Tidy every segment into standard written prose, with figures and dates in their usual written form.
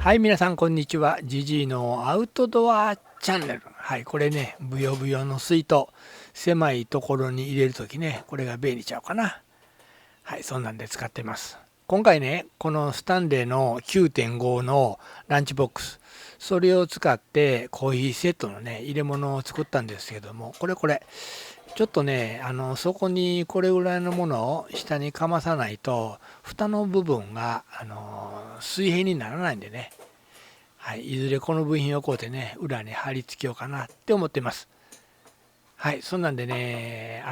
はい、皆さん、こんにちは。ジジイのアウトドアチャンネル。はい、これね、ブヨブヨの水筒、狭いところに入れるときね、これが便利ちゃうかな。はい、そんなんで使ってます。今回ね、このスタンレーの9.5のランチボックス、それを使ってコーヒーセットのね、入れ物を作ったんですけども、これ、ちょっとね、そこにこれぐらいのものを下にかまさないと、蓋の部分が、水平にならないんでね、はい、いずれこの部品を買うてね、裏に貼り付けようかなって思ってます。はい、そんなんでね、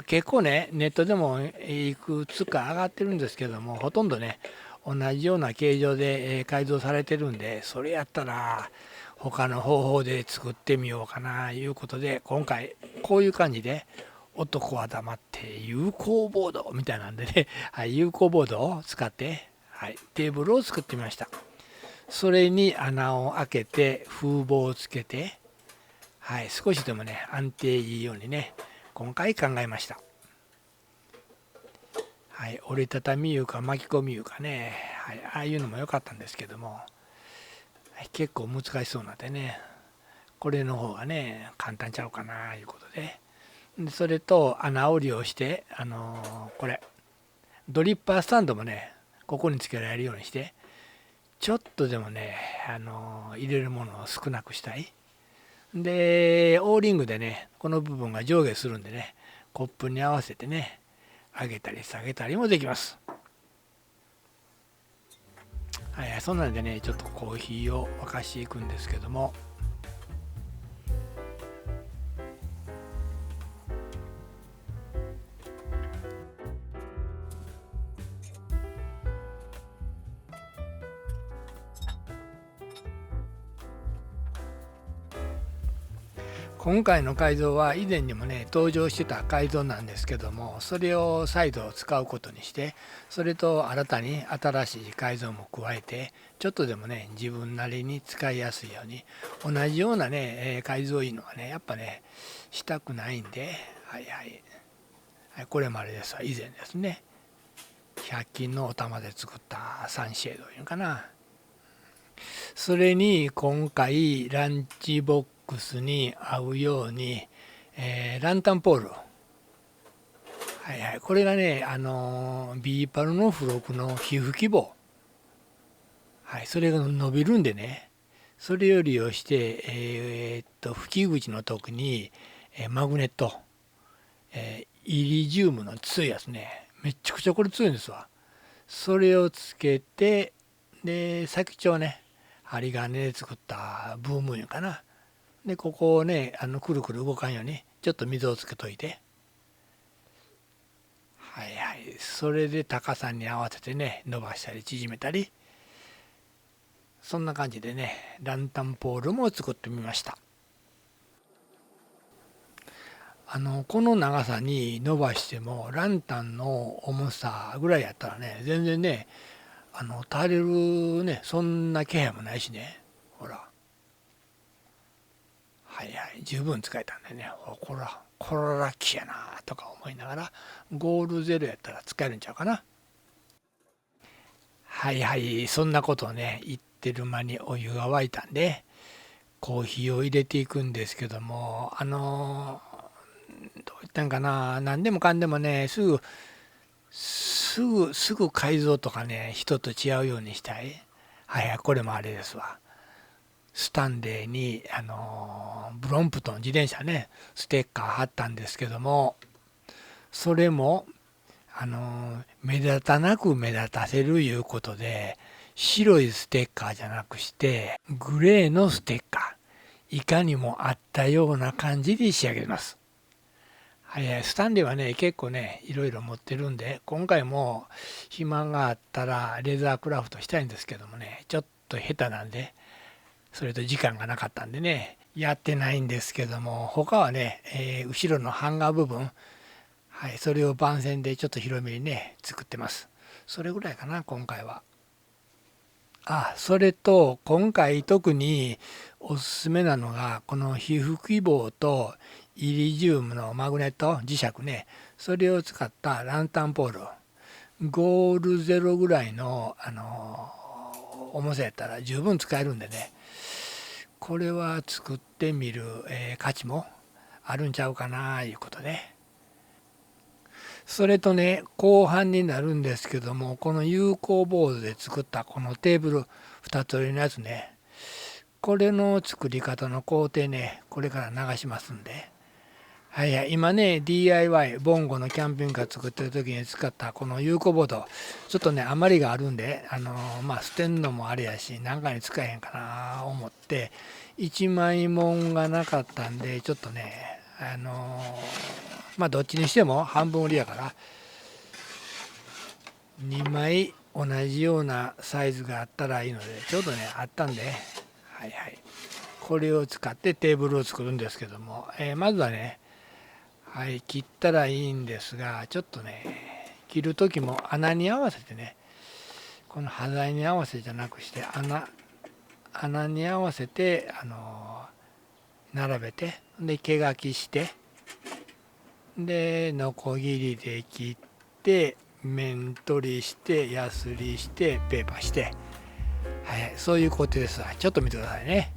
結構ね、ネットでもいくつか上がってるんですけども、ほとんどね、同じような形状で改造されてるんで、それやったら他の方法で作ってみようかないうことで、今回こういう感じで、男は黙って有効ボードみたいなんでね、はい、有効ボードを使って、はい、テーブルを作ってみました。それに穴を開けて風防をつけて、はい、少しでもね安定いいようにね今回考えました。はい、折りたたみいうか巻き込みいうかね、はい、ああいうのも良かったんですけども、はい、結構難しそうなんでね、これの方がね簡単ちゃうかないうことで、それと穴を利用して、これドリッパースタンドもねここにつけられるようにして、ちょっとでもね、入れるものを少なくしたい。で、オーリングでね、この部分が上下するんでね、コップに合わせてね、上げたり下げたりもできます。はい、そんなんでね、ちょっとコーヒーを沸かしていくんですけども、今回の改造は以前にもね登場してた改造なんですけども、それを再度使うことにして、それと新たに新しい改造も加えて、ちょっとでもね自分なりに使いやすいように、同じようなね改造いいのはねやっぱねしたくないんで、はいはい、はい、これもあれですわ、以前ですね、100均のお玉で作ったサンシェードいうのかな。それに今回ランチボックスに合うように、ランタンポール、はいはい、これがね、ビーパルの付録の皮膚希望、はい、それが伸びるんでね、それを利用して、吹き口の時に、マグネット、イリジウムの強いやつね、めっちゃくちゃこれ強いんですわ。それをつけて、で、先っちょはね、針金で作ったブームーンかな。で、ここをね、くるくる動かんように、ちょっと水をつけといて、はいはい、それで高さに合わせてね、伸ばしたり縮めたり、そんな感じでね、ランタンポールも作ってみました。この長さに伸ばしても、ランタンの重さぐらいやったらね、全然ね、垂れるね、そんな気配もないしね、ほら。はいはい、十分使えたんでね、これラッキーやなとか思いながら、ゴールゼロやったら使えるんちゃうかな。はいはい、そんなことをね、言ってる間にお湯が沸いたんで、コーヒーを入れていくんですけども、どう言ったんかな、何でもかんでもね、すぐ改造とかね、人と違うようにしたい。はいはい、これもあれですわ。スタンレーに、ブロンプトン自転車ね、ステッカー貼ったんですけども、それも、目立たなく目立たせるいうことで、白いステッカーじゃなくして、グレーのステッカー、いかにもあったような感じで仕上げます。はいはい、スタンレーはね、結構ね、いろいろ持ってるんで、今回も暇があったらレザークラフトしたいんですけどもね、ちょっと下手なんで、それと時間がなかったんでね、やってないんですけども、他はね、後ろのハンガー部分、はい、それを番線でちょっと広めにね、作ってます。それぐらいかな、今回は。あ、それと、今回特におすすめなのが、この皮膚希望とイリジウムのマグネット、磁石ね、それを使ったランタンポール。ゴールゼロぐらいの、重さやったら十分使えるんでね、これは作ってみる、価値もあるんちゃうかないうことで、それとね後半になるんですけども、この有効ボードで作ったこのテーブル2つ折りのやつね、これの作り方の工程ねこれから流しますんで、はいはい、今ね DIY ボンゴのキャンピングカー作ってる時に使ったこの有効ボードちょっとね余りがあるんで、捨てんのもあれやし何かに使えへんかな思って1枚もんがなかったんで、ちょっとねどっちにしても半分売りやから2枚同じようなサイズがあったらいいので、ちょうどねあったんで、はいはい、これを使ってテーブルを作るんですけども、まずはね、はい、切ったらいいんですが、ちょっとね切る時も穴に合わせてね、この端材に合わせじゃなくして穴に合わせて、並べて、で毛書きして、でノコギリで切って面取りしてヤスリしてペーパーして、はい、そういう工程ですわ。ちょっと見てくださいね。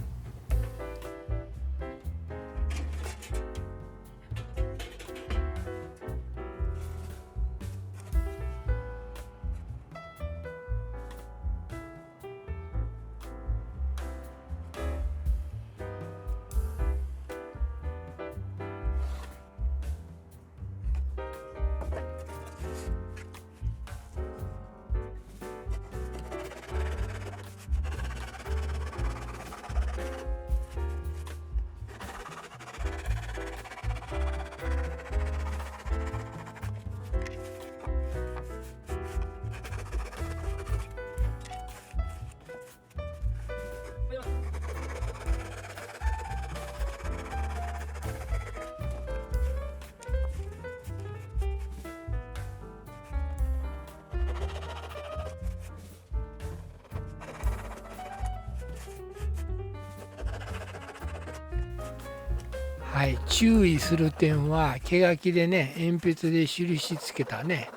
はい、注意する点は毛書きでね鉛筆で印つけたね、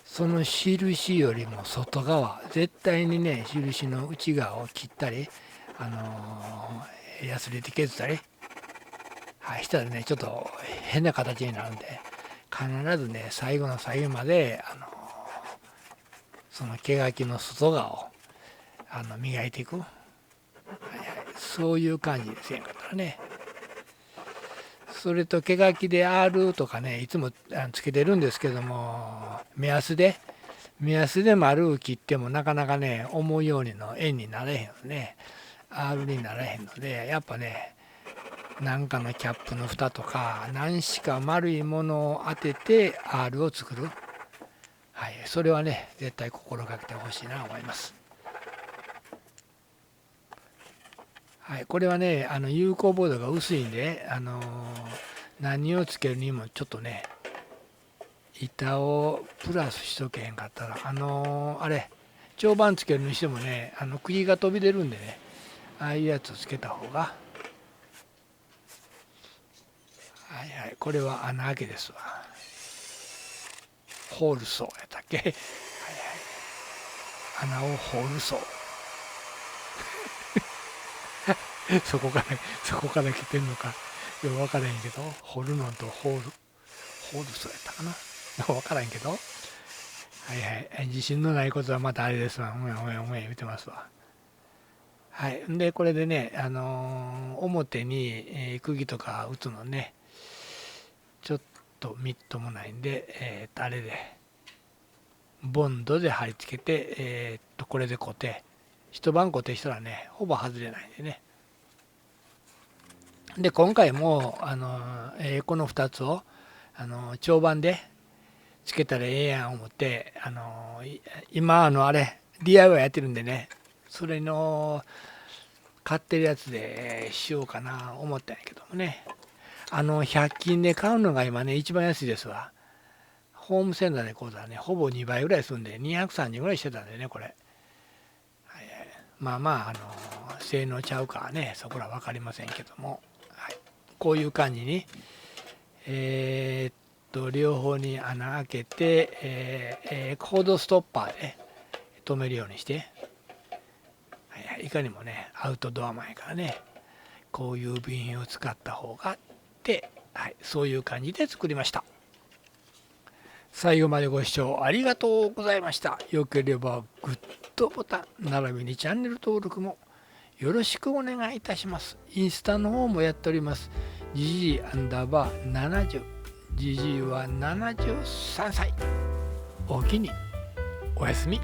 その印よりも外側絶対にね印の内側を切ったり、ヤスリで削ったり、はい、したらねちょっと変な形になるんで、必ずね最後の最後まで、その毛書きの外側を磨いていく、はいはい、そういう感じですやんかったらね。それと毛書きで R とかねいつもつけてるんですけども、目安で丸を切ってもなかなかね思うようにの円になれへんのね、 R になれへんので、やっぱねなんかのキャップの蓋とか何しか丸いものを当てて R を作る、はい、それはね絶対心がけてほしいなと思います。はい、これはね有効ボードが薄いんで、何をつけるにもちょっとね板をプラスしとけへんかったら、あれ長板つけるにしてもね釘が飛び出るんでね、ああいうやつをつけた方が、はいはい、これは穴開けですわ。ホールソーやったっけ、はいはい、穴をホールソーそこから来てんのかよく分からへんけど、掘るのとホールソーやったかな分からへんけど、はいはい、自信のないことはまたあれですわ、言ってますわ。はい、でこれでね、表に、釘とか打つのねちょっとみっともないんで、あれでボンドで貼り付けて、これで固定、一晩固定したらねほぼ外れないんでね。で今回もこの2つを長板でつけたらええやん思って、今あれ DIY やってるんでね、それの買ってるやつでしようかな思ったんやけどもね、100均で買うのが今ね一番安いですわ。ホームセンターで買うたらねほぼ2倍ぐらいするんで230ぐらいしてたんでねこれ、はい、性能ちゃうかねそこら分かりませんけども、はい、こういう感じに両方に穴開けて、コードストッパーで留めるようにして、、いかにもねアウトドアマンやからね、こういう備品を使った方がって、はい、そういう感じで作りました。最後までご視聴ありがとうございました。よければグッドボタン並びにチャンネル登録もよろしくお願いいたします。インスタの方もやっております。GG_70、GG は73歳。おおきにおやすみ。